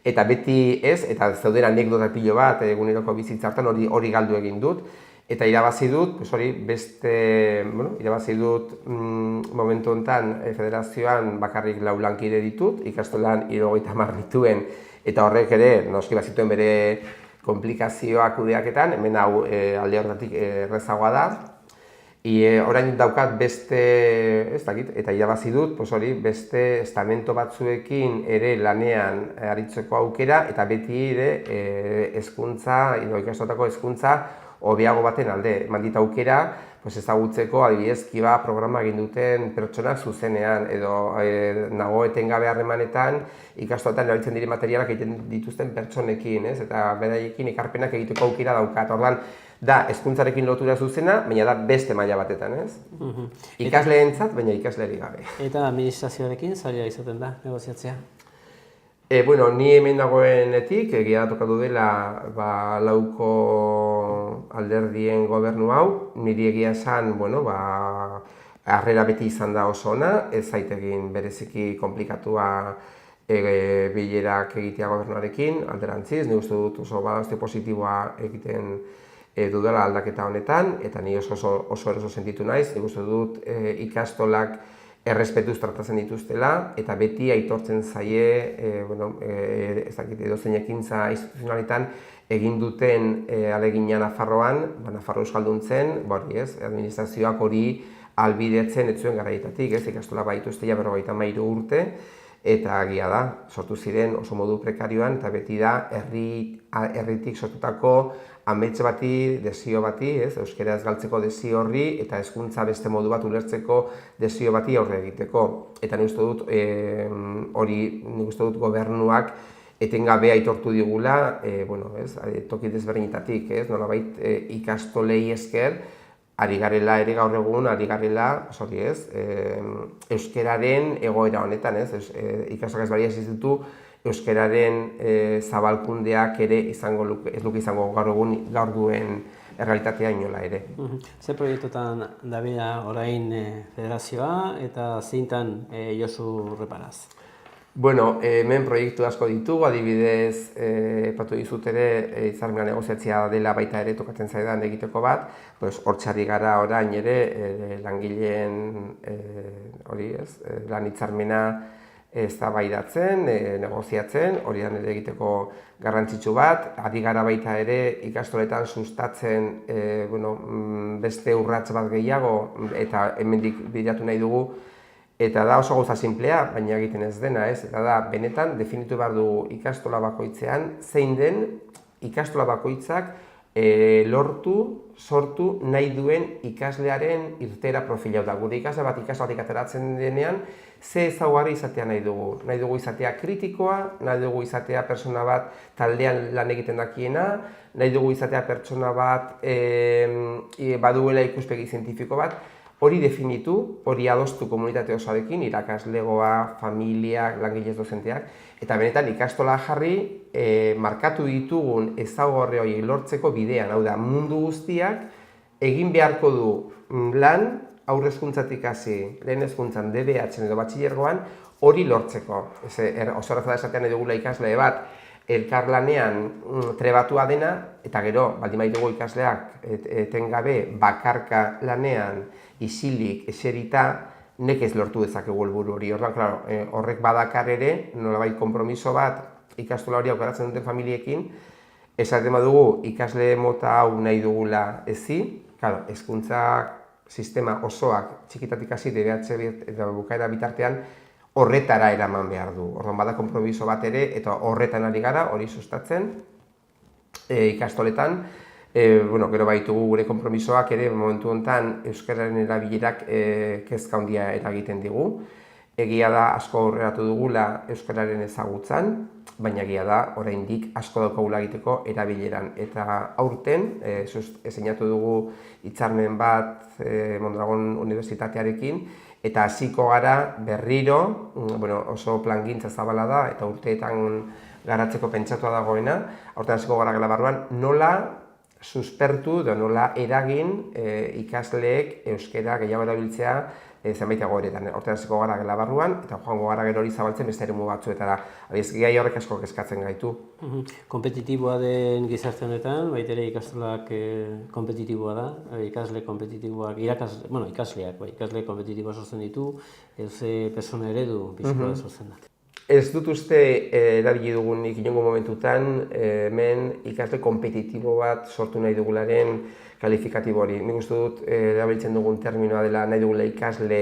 eta beti ez, eta zeuden anekdota pilo bat eguneroko bizitza hartan hori galdu egin dut, eta irabazi dut, momentu honetan federazioan bakarrik 4 lankide ditut, ikastolan 70 dituen, eta horrek ere, noski bazituen bere komplikazioak kudeaketan, hemen hau alde horretatik errezagoa da. Orain daukat beste, ez dakit, eta irabazi dut, beste estamento batzuekin ere lanean aritzeko aukera, eta beti ere hezkuntza, ikastotako hezkuntza hobeago baten alde. Eman dit aukera, ezagutzeko adibidez kiba programa egin duten pertsonak zuzenean, edo nago etengabe harremanetan ikastoletan erabiltzen diren materialak egiten dituzten pertsonekin, ez? Eta beraiekin ekarpenak egiteko aukera daukat. Orduan, da hezkuntzarekin lotura zuzena, baina da beste maila batetan, ez? Ikasleentzat, baina ikaslerik gabe. Eta administrazioarekin zaila izaten da negoziatzea? Ni hemen dagoenetik, egia tokatu dela lauko alderdien gobernu hau, niri egia esan, harrera beti izan da oso ona, ez zaitegin bereziki komplikatua bilerak egitea gobernuarekin, alderantziz, nik uste dut oso badazte positiboa egiten dudala aldaketa honetan, eta ni oso eroso sentitu naiz, nik uste dut ikastolak errespetuz tratatzen dituztela, eta beti aitortzen zaie, edozein ekintza instituzionaletan, egin duten alegina Nafarroan, Nafarro euskalduntzen, administrazioak hori albidetzen ez zuen garaietatik, ikastola baituzte ja 53 urte, eta egia da, sortu ziren oso modu prekarioan, eta beti da herritik sortutako amets bati, desio bati, euskara ez galtzeko desio horri, eta hezkuntza beste modu bat ulertzeko desio bati aurre egiteko. Eta nik uste dut gobernuak etengabe aitortu digula, toki desberdinetatik, nolabait ikastolei esker, ari garela ere gaur egun, euskararen egoera honetan, ikastak ez baria existitu, euskararen zabalkundeak ere ez luke izango gaur duen errealitatea inola ere. Ze proiektutan dabila orain federazioa eta zeintan Josu reparaz? Bueno, hemen proiektu asko ditugu, adibidez, epatu dizut ere, hitzarmena negoziatzea dela baita ere tokatzen zaidan egiteko bat, hortxarri gara orain ere langileen lan hitzarmena eztabaidatzen, negoziatzen, hori ere egiteko garrantzitsu bat, ari gara baita ere ikastoletan sustatzen beste urrats bat gehiago eta hemendik bilatu nahi dugu. Eta da oso gauza sinplea, baina egiten ez dena, eta da benetan definitu behar du ikastola bakoitzean zein den ikastola bakoitzak sortu nahi duen ikaslearen irteera profila. Gure ikasle bat ikastolatik ateratzen denean, ze ezaugarri izatea nahi dugu. Nahi dugu izatea kritikoa, nahi dugu izatea pertsona bat taldean lan egiten dakiena, nahi dugu izatea pertsona bat baduela ikuspegi zientifiko bat. Hori definitu, hori adostu komunitate osoarekin, irakaslegoa, familiak, langilez dozenteak, eta benetan ikastola jarri markatu ditugun ezaugarri horiek lortzeko bidean, hau da, mundu guztiak egin beharko du lan haur hezkuntzatik hasi, lehen hezkuntzan, DBH edo batxilergoan, hori lortzeko. Oso erraza da esatean edugula ikasle bat, elkarlanean trebatua dena, eta gero, baldin baitugu ikasleak etengabe bakarka lanean, isilik, eserita, nekez lortu dezakegu helburu hori. Orduan, horrek badakar ere, nolabait konpromiso bat ikastola hori aukeratzen duten familiekin, esaten badugu ikasle mota hau nahi dugula ezi, hezkuntza sistema osoak txikitatik hasi DBH eta bukaera bitartean horretara eraman behar du. Orduan bada konpromiso bat ere, eta horretan ari gara, hori sustatzen ikastoletan. Gero baitugu gure konpromisoak ere momentu honetan euskararen erabilerak kezka handia eragiten digu. Egia da asko aurreratu dugula euskararen ezagutzan, baina egia da oraindik asko daukagula egiteko erabileran. Eta aurten, eseinatu dugu hitzarmen bat Mondragon Unibertsitatearekin, eta hasiko gara berriro, oso plangintza zabala da eta urteetan garatzeko pentsatua dagoena, aurten hasiko gara gela barruan, nola suspertu edo nola eragin ikasleek euskara gehiago erabiltzea zenbait egoeretan. Horten hasiko gara gela barruan, eta joango gara gero hori zabaltzen beste eremu batzuetara. Gai horrek asko kezkatzen gaitu. Kompetitiboa den gizarte honetan, baita ere ikastolak kompetitiboa da, ikasle kompetitiboak, ikasle kompetitiboa sortzen ditu, ze persona eredu bizikoa sortzen da. Ez dut uste erabili dugunik inongo momentutan hemen ikasle kompetitibo bat sortu nahi dugularen kalifikatibo hori. Nik uste dut erabiltzen dugun terminoa dela nahi dugula ikasle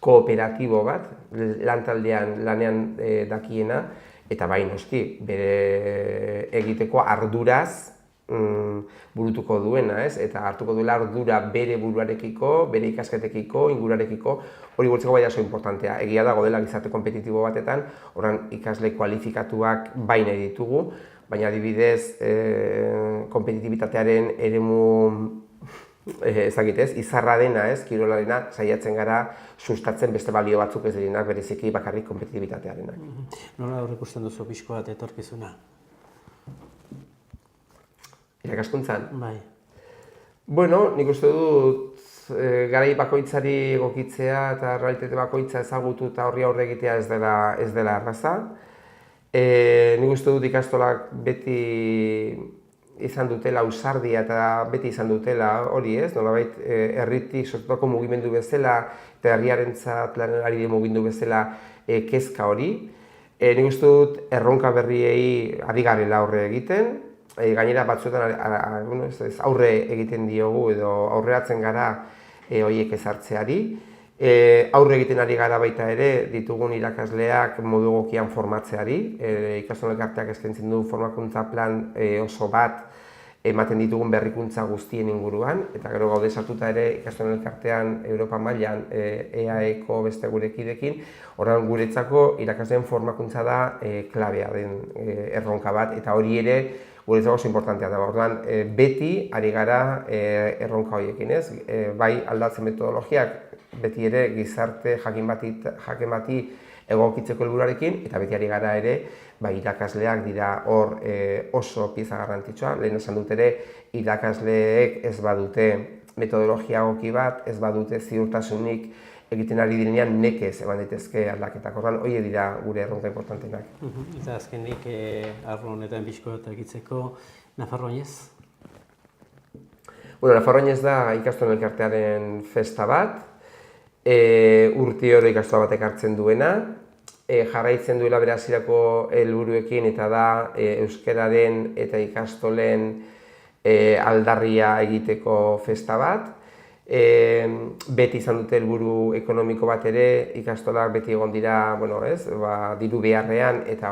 kooperatibo bat, lanean dakiena, eta bai noski, bere egiteko arduraz burutuko duena, eta hartuko duela ardura bere buruarekiko, bere ikasketekiko, ingurarekiko, hori gurtzeko bai oso importantea. Egia dago dela gizarte kompetitibo batetan, horan ikasle kualifikatuak bai nahi ditugu, baina adibidez kompetitibitatearen eremu izarra dena, kirolarena, saiatzen gara sustatzen beste balio batzuk ez direnak bereziki bakarrik kompetitibitatearenak. Nola aurreikusten duzu pixko bat etorkizuna? Irakaskuntzan? Bai. Bueno, nik uste dut garai bakoitzari egokitzea eta realitate bakoitza ezagutu eta horri aurre egitea ez dela erraza. Nik uste dut ikastolak beti izan dutela ausardia eta beti izan dutela hori nolabait herritik sortutako mugimendu bezala eta herriarentzat lanari mugimendu bezala kezka hori. Nik uste dut erronka berriei ari garela aurre egiten, gainera batzuetan aurre egiten diogu edo aurreratzen gara horiek ezartzeari. Aurre egiten ari gara baita ere ditugun irakasleak modu egokian formatzeari. Ikastolen elkarteak eskaintzen du formakuntza plan oso bat ematen ditugun berrikuntza guztien inguruan, eta gero gaude sartuta ere ikastolen elkartean Europa mailan EAEko beste gurekidekin, horren guretzako irakasleen formakuntza da klabea den erronka bat, eta hori ere guretzako oso importantea da. Orduan, beti ari gara erronka horiekin, ez? Bai aldatzen metodologiak, beti ere gizarte jakin bati egokitzeko helburuarekin, eta beti ari gara ere irakasleak dira hor oso pieza garrantzitsua. Lehen esan dut ere, irakasleek ez badute metodologia egoki bat, ez badute ziurtasunik egiten ari direnean nekez eman daitezke aldaketak. Orduan, horiek dira gure erronka importantenak. Eta azkenik, arlo honetan bizko eta egitzeko, Nafarroinez? Nafarroinez da ikastolen elkartearen festa bat, urte oro ikastola batek hartzen duena, jarraitzen duela bere hasierako helburuekin eta da euskararen eta ikastolen aldarria egiteko festa bat. Beti izan dute helburu ekonomiko bat ere, ikastolak beti egon dira, diru beharrean eta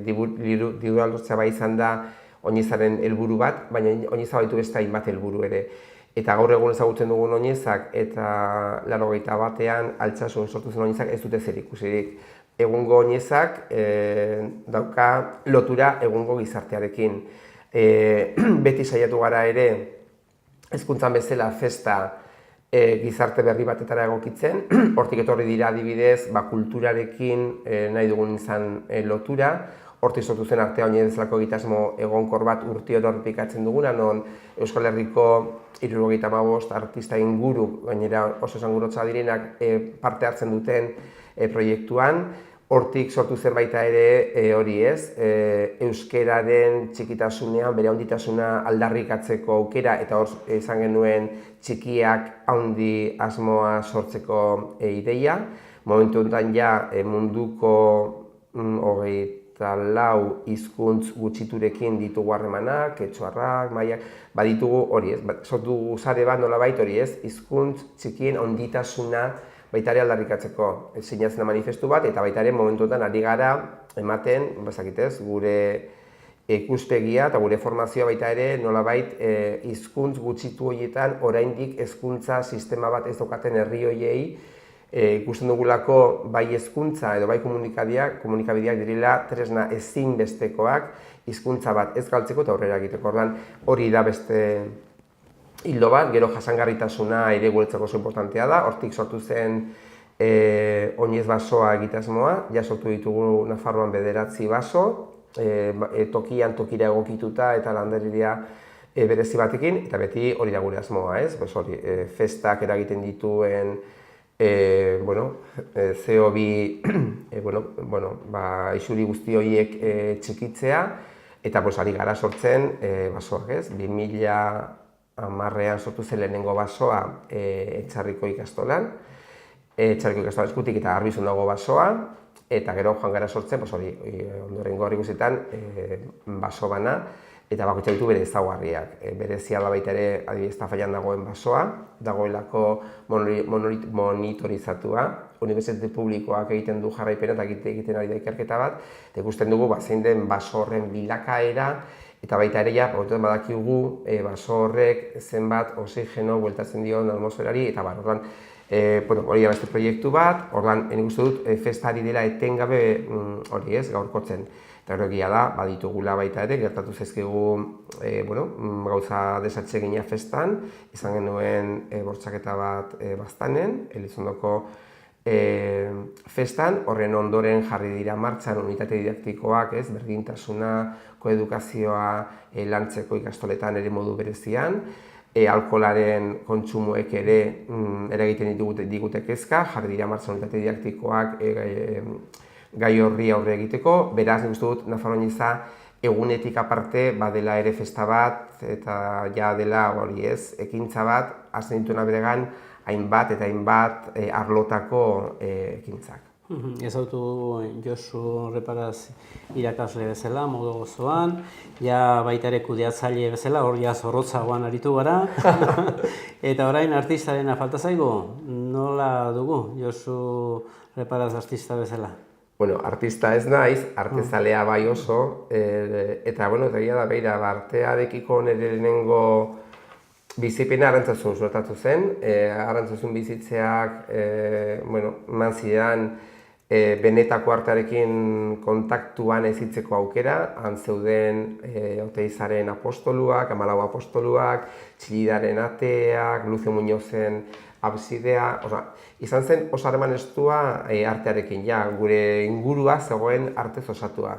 diru aldortzea bai izan da oinezaren helburu bat, baina oineza baitu beste hainbat helburu ere. Eta gaur egun ezagutzen dugun oinezak eta 81ean Altsasun sortu zen oinezak ez dute zerikusirik. Egungo oinezak dauka lotura egungo gizartearekin. Beti saiatu gara ere hezkuntzan bezala festa gizarte berri batetara egokitzen. Hortik etorri dira adibidez kulturarekin nahi dugun izan lotura. Hortik sortu zen artea oinez bezalako egitasmo egonkor bat urteoro errepikatzen duguna, non Euskal Herriko 75 artista inguru, gainera oso esangurotza direnak parte hartzen duten proiektuan. Hortik sortu zen baita ere hori ez, euskeraren txikitasunean bere handitasuna aldarrikatzeko aukera, eta hor izan genuen txikiak handi asmoa sortzeko ideia. Momentu honetan ja munduko 24 hizkuntz gutxiturekin ditugu harremanak, ketxuarrak, maiak, baditugu hori ez, sortu dugu sare bat nolabait hori ez, hizkuntz txikien handitasuna baita ere aldarrikatzeko sinatzen da manifestu bat, eta baita ere momentuetan ari gara ematen, gure ikuspegia eta gure formazioa baita ere nolabait hizkuntz gutxitu horietan oraindik hezkuntza sistema bat ez daukaten herri horiei ikusten dugulako bai hezkuntza edo bai komunikabideak direla tresna ezinbestekoak hizkuntza bat ez galtzeko eta aurrera egiteko. Orduan hori da beste hildo bat, gero jasangarritasuna ere guretzako oso importantea da. Hortik sortu zen oinez basoa egitasmoa, ja sortu ditugu Nafarroan 9 baso, tokian tokira egokituta eta landareria berezi batekin, eta beti hori da gure asmoa, ez? Festak eragiten dituen CO2 isuri guzti horiek txikitzea, eta ari gara sortzen basoak, ez? 2010ean sortu zen lehenengo basoa Etxarriko ikastolan, eskutik eta Garbizon dago basoa, eta gero joan gara sortzen, ondorengo hori guztietan baso bana, eta bakoitza ditu bere ezaugarriak. Berezia da baita ere, adibidez Tafallan dagoen basoa, dagoelako monitorizatua, unibertsitate publikoak egiten du jarraipena eta egiten ari da ikerketa bat, eta ikusten dugu zein den baso horren bilakaera, eta baita ere badakigu baso horrek zenbat oxigeno bueltatzen dion atmosferari, eta orduan hori da beste proiektu bat, orduan nik uste dut festari dela etengabe hori ez, gaurkotzen. Eta gero egia da, baditugula baita ere, gertatu zaizkigu gauza desatsegina festan, izan genuen bortxaketa bat Baztanen, Elizondoko festan, horren ondoren jarri dira martxan unitate didaktikoak, berdintasuna, koedukazioa lantzeko ikastoletan ere modu berezian, alkoholaren kontsumoek ere eragiten digute kezka, jarri dira martxan unitate didaktikoak gai horri aurre egiteko, beraz, nik uste dut, Nafarroineza egunetik aparte badela ere festa bat, eta ja dela hori ez, ekintza bat, hasten dituena beregan hainbat eta hainbat arlotako ekintzak. Ezautu Josu Reparaz irakasle bezala, modu gozoan, ja baita ere kudeatzaile bezala, hor ja zorrotzagoan aritu gara, eta orain artistarena falta zaigu, nola dugu Josu Reparaz artista bezala? Bueno, artista ez naiz, artezalea bai oso, eta bueno, egia da beira, artearekiko nire lehenengo bizipena arantzazun suertatu zen, arantzazun bizitzeak, bueno, eman zidan, benetako artearekin kontaktuan ezitzeko aukera, han zeuden Oteizaren apostoluak, Amalau apostoluak, Txillidaren ateak, Lucio Muñozen absidea, izan zen oso harreman estua artearekin, ja, gure ingurua zegoen artez osatua.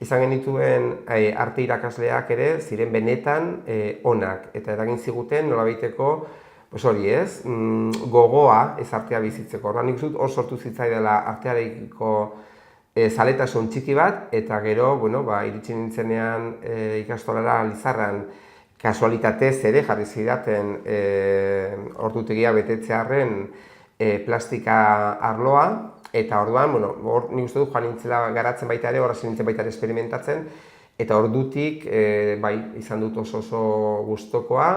Izan genituen arte irakasleak ere ziren benetan onak, eta eragin ziguten nolabaiteko hori ez, gogoa ez artea bizitzeko. Horra nik zut hor sortu zitzaidela artearekiko zaletasun txiki bat, eta gero, iritsi nintzenean ikastolara Lizarran kasualitatez ere jarri zidaten ordutegia betetzearren plastika arloa, eta orduan, hor nik uste dut joan nintzela garatzen baita ere, horra nintzen baita ere experimentatzen, eta ordutik izan dut oso gustokoa.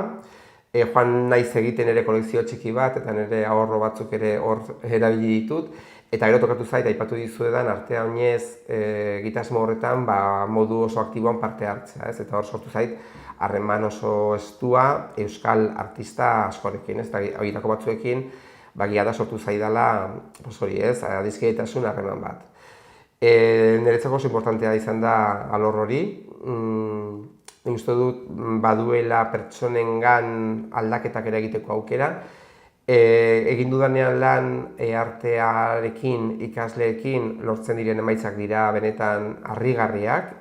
Joan naiz egiten ere kolekzio txiki bat, eta nire ahorro batzuk ere hor erabili ditut. Eta gero tokatu zait, aipatu dizuedan, artea oinez egitasmo horretan modu oso aktiboan parte hartzea. Eta hor sortu zait, harreman oso estua euskal artista askorekin, eta horietako batzuekin, bagia da sortu zaidala, adizkidetasun harreman bat. Niretzako oso importantea izan da alor hori. Nik uste dut baduela pertsonengan aldaketak ere egiteko aukera. Egin dudanean lan artearekin, ikasleekin lortzen diren emaitzak dira benetan harrigarriak,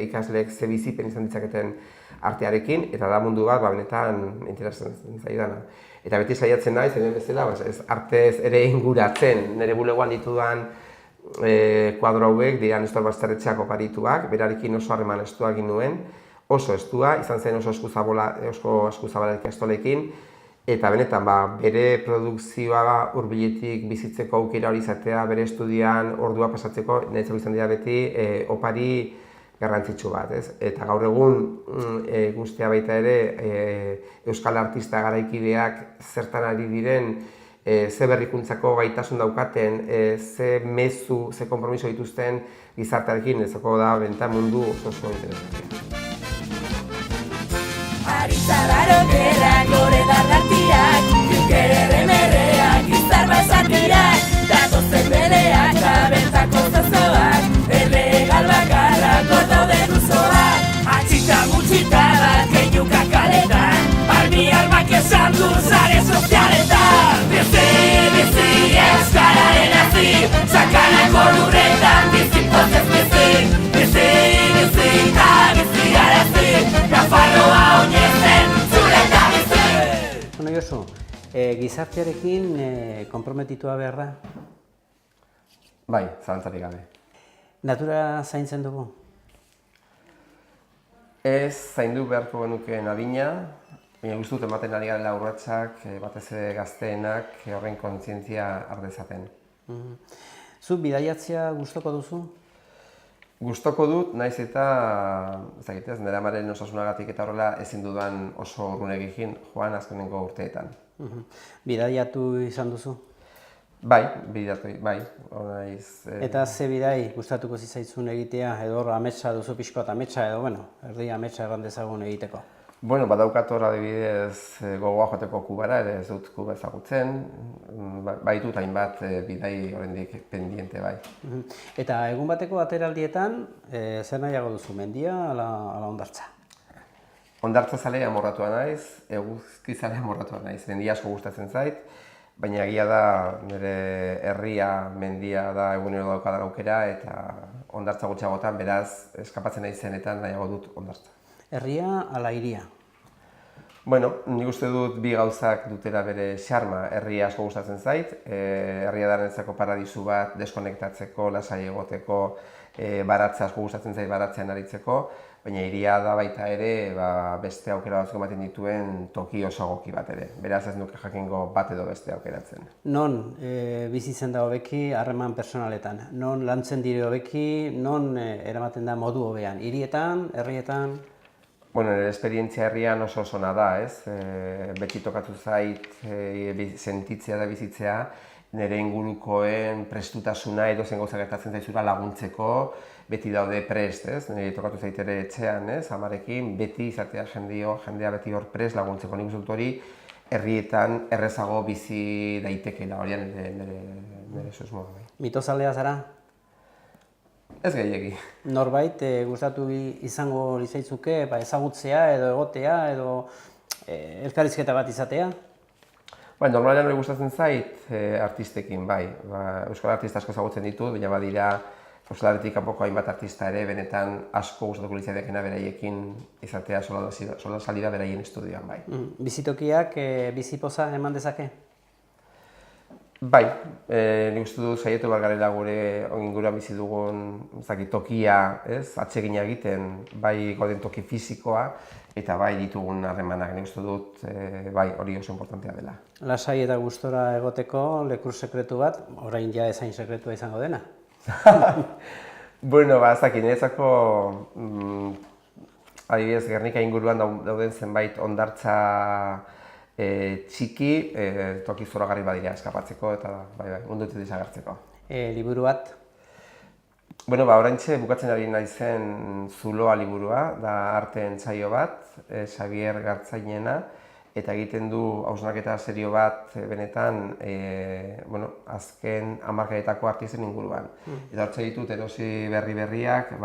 ikasleek ze bizipen izan ditzaketen artearekin, eta da mundu bat benetan interesatzen zaidana. Eta beti saiatzen naiz, hemen bezala, artez ere inguratzen, nire bulegoan ditudan kuadro hauek dira Nestor Basterretxeak oparituak, berarekin oso harreman estua egin nuen, oso estua, izan zen oso eskuzabala ikastolekin, eta benetan bere produkzioa hurbiletik bizitzeko aukera hori izatea, bere estudian ordua pasatzeko, niretzako izan dira beti opari garrantzitsu bat, ez? Eta gaur egun guztia baita ere euskal artista garaikideak zertan ari diren, ze berrikuntzako gaitasun daukaten, ze mezu, ze konpromiso dituzten gizartearekin, ezako da benetan mundu oso interesantea. Aritzabarokerak, gore darratiak, jukere remerreak, izar basatiak, datozen beleak, abentako zozoak, erregal bakarrak, gordo denuzoak, atxita mutxita bat, keinuka kaletan, armi armak esan du zare sozialetan. Bizi, euskararen hazi, sakanako lurretan, bizi pozez bizi, eta bizi arazi, Nafarroa oinezen, zure eta bizi! Josu, gizartearekin konprometitua behar da? Bai, zalantzarik gabe. Natura zaintzen dugu? Ez zaindu beharko genukeen adina, baina guztut ematen ari garela urratsak, batez ere gazteenak horren kontzientzia ardezaten. Zu bidaiatzea gustoko duzu? Gustoko dut, naiz eta, nire amaren osasunagatik eta horrela ezin dudan oso urrun egin joan azkenengo urteetan. Bidaiatu izan duzu? Bai, bai. Eta ze bidai gustatuko zitzaizun egitea, edo ametsa duzu pixko eta ametsa edo, erdi ametsa erran dezagun egiteko? Bueno, badaukat hor adibidez gogoa joateko Kubara, ere ez dut Kuba ezagutzen, baitut hainbat bidai oraindik pendiente bai. Eta egun bateko ateraldietan, zer nahiago duzu, mendia ala hondartza? Hondartza zale amorratua naiz, eguzki zale amorratua naiz, mendia asko gustatzen zait, baina egia da nire herria mendia da egunero daukadan aukera eta hondartza gutxiagotan, beraz eskapatzen naizenetan nahiago dut hondartza. Herria ala hiria? Bueno, nik uste dut bi gauzak dutela bere xarma. Herria asko gustatzen zait, herria darentzako paradisu bat deskonektatzeko, lasai egoteko, baratza asko gustatzen zait baratzean aritzeko, baina hiria da baita ere beste aukera batzuk ematen dituen toki oso egoki bat ere. Beraz ez nuke jakingo bat edo beste aukeratzen. Non bizitzen da hobeki harreman pertsonaletan? Non lantzen dire hobeki? Non eramaten da modu hobean? Hirietan, herrietan? Bueno, nire esperientzia herrian oso ona da, ez? Beti tokatu zait sentitzea da bizitzea, nire ingurukoen prestutasuna edo zen gauza gertatzen zaizura laguntzeko, beti daude prest, ez? Nire tokatu zait ere etxean, ez? Amarekin, beti izatea jendea beti hor prest laguntzeko. Nik uste hori herrietan errezago bizi daitekeela, hori nire susmoa. Mitozalea zara? Ez gehiegi. Norbait gustatu izango lizaitzuke ezagutzea edo egotea edo elkarrizketa bat izatea? Bai, normalean hori gustatzen zait artistekin, bai. Euskal artista asko ezagutzen ditut, baina badira Euskal Herritik kanpoko hainbat artista ere benetan asko gustatuko litzaidakena beraiekin izatea sola salida beraien estudioan, bai. Bizitokiak bizipoza eman dezake? Bai, nik uste dut saiatu behar garela gure inguruan bizi dugun tokia, atsegina egiten, bai gauden toki fisikoa eta bai ditugun harremanak. Nik uste dut bai hori oso importantea dela. Lasai eta gustora egoteko leku sekretu bat, orain ja ezain sekretua izango dena. Bueno, ez dakit, niretzako adibidez Gernika inguruan dauden zenbait hondartza txiki, toki zoragarri badira eskapatzeko eta mundutik desagertzeko. Liburu bat? Bueno, oraintxe bukatzen ari naizen Zuloa liburua, da arte entsaio bat, Xabier Gartzainena, eta egiten du hausnarketa serio bat benetan azken hamarkadetako artisten inguruan. Eta hortze ditut erosi berriak,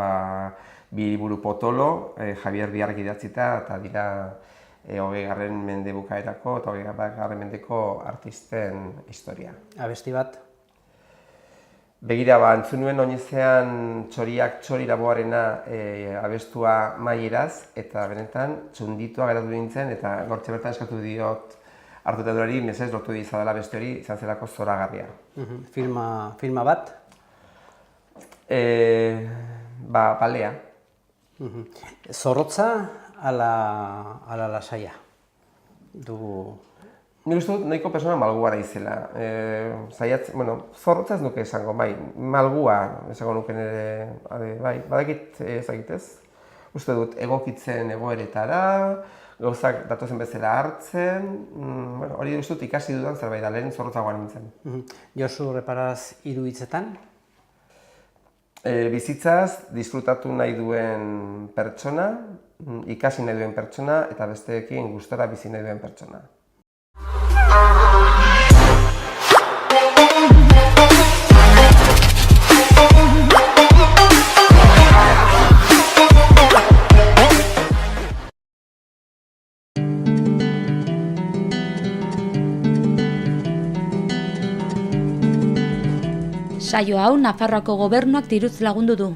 bi liburu potolo, Javier Biarrek idatzita, eta dira 20. mende bukaerako eta 20. mendeko artisten historia. Abesti bat? Begira, entzun nuen oinezean Txoriak Txori Laboarena abestua maieraz, eta benetan txunditua geratu nintzen, eta gortxe bertan eskatu diot hartutadurari mesez lortu dizadala beste hori izan zelako zoragarria. Filma bat? Balea. Zorrotza ala lasaia? Nik uste dut nahiko persona malgua naizela. Zorrotza ez nuke esango, bai, malgua esango nuke nire, bai, badakit ezagitez. Uste dut egokitzen egoeretara, gauzak datozen bezala hartzen, hori uste dut ikasi dudan zerbait da, lehen zorrotzagoa nintzen. Josu Reparaz 3 hitzetan? Bizitzaz disfrutatu nahi duen pertsona, ikasi nahi duen pertsona eta besteekin gustora bizi nahi duen pertsona. Saio hau Nafarroako Gobernuak diruz lagundu du.